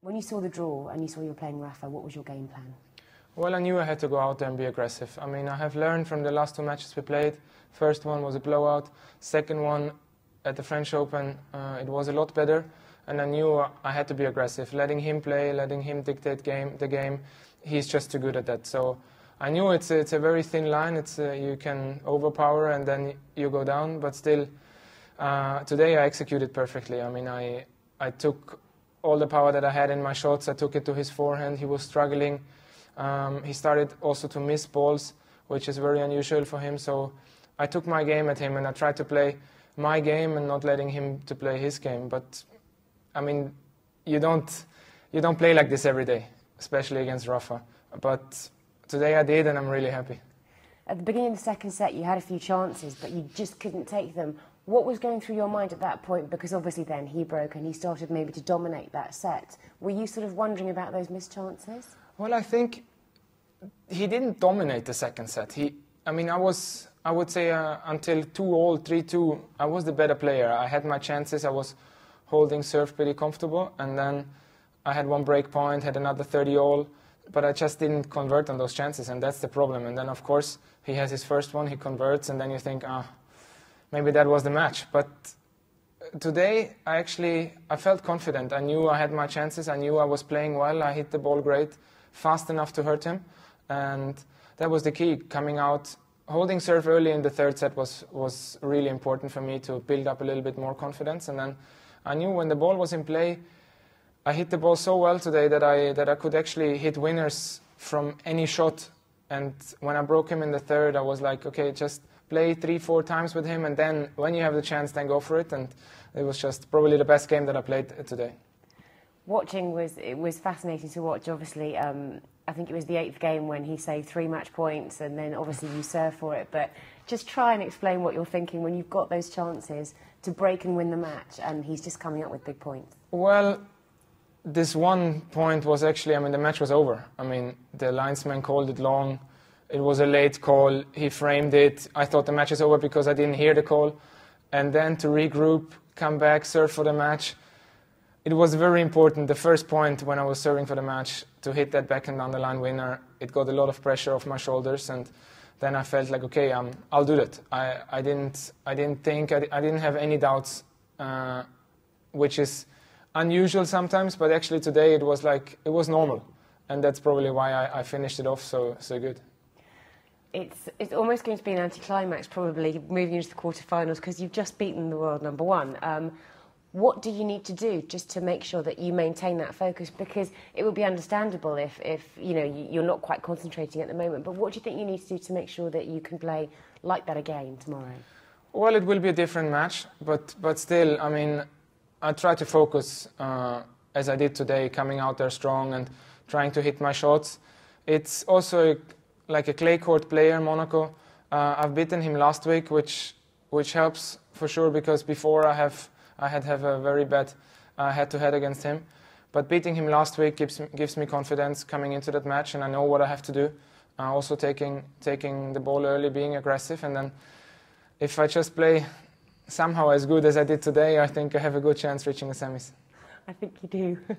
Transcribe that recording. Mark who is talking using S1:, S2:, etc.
S1: When you saw the draw and you saw you were playing Rafa, what was your game plan?
S2: Well, I knew I had to go out there and be aggressive. I mean, I have learned from the last two matches we played. First one was a blowout. Second one at the French Open, it was a lot better. And I knew I had to be aggressive, letting him play, letting him dictate the game. He's just too good at that. So I knew it's a very thin line. You can overpower and then you go down. But still, today I executed perfectly. I mean, I took all the power that I had in my shots. I took it to his forehand. He was struggling. He started also to miss balls, which is very unusual for him. So I took my game at him and I tried to play my game and not letting him to play his game. But I mean, you don't play like this every day, especially against Rafa. But today I did, and I'm really happy.
S1: At the beginning of the second set, you had a few chances, but you just couldn't take them. What was going through your mind at that point? Because obviously then he broke and he started maybe to dominate that set. Were you sort of wondering about those missed chances?
S2: Well, I think he didn't dominate the second set. I would say until 2-all, 3-2, I was the better player. I had my chances. I was holding serve pretty comfortable, and then I had one break point, had another 30-all, but I just didn't convert on those chances, and that's the problem. And then, of course, he has his first one, he converts, and then you think, maybe that was the match. But today, I felt confident. I knew I had my chances. I knew I was playing well. I hit the ball great, fast enough to hurt him. And that was the key, coming out. Holding serve early in the third set was really important for me to build up a little bit more confidence. And then I knew when the ball was in play, I hit the ball so well today that I could actually hit winners from any shot. And when I broke him in the third, I was like, okay, just play 3-4 times with him, and then when you have the chance, then go for it. And it was just probably the best game that I played today.
S1: Watching was fascinating to watch. Obviously, I think it was the 8th game when he saved 3 match points, and then obviously you serve for it. But just try and explain what you're thinking when you've got those chances to break and win the match, and he's just coming up with big points.
S2: Well, this one point was actually, the match was over. The linesman called it long. It was a late call. He framed it. I thought the match is over because I didn't hear the call. And then to regroup, come back, serve for the match. It was very important, the first point when I was serving for the match, to hit that backhand down the line winner. It got a lot of pressure off my shoulders, and then I felt like, okay, I'll do that. I didn't have any doubts, which is unusual sometimes, but actually today it was normal, and that's probably why I finished it off so good.
S1: It's almost going to be an anticlimax, probably, moving into the quarterfinals, because you've just beaten the world number one. What do you need to do just to make sure that you maintain that focus? Because it would be understandable if you're not quite concentrating at the moment. But what do you think you need to do to make sure that you can play like that again tomorrow? Well,
S2: it will be a different match, but still, I try to focus as I did today, coming out there strong and trying to hit my shots. It's also like a clay court player, Monaco. I've beaten him last week, which helps for sure, because before I had a very bad head-to-head against him. But beating him last week gives me confidence coming into that match, and I know what I have to do. Also taking the ball early, being aggressive, and then if I just play somehow as good as I did today, I think I have a good chance reaching the semis.
S1: I think you do.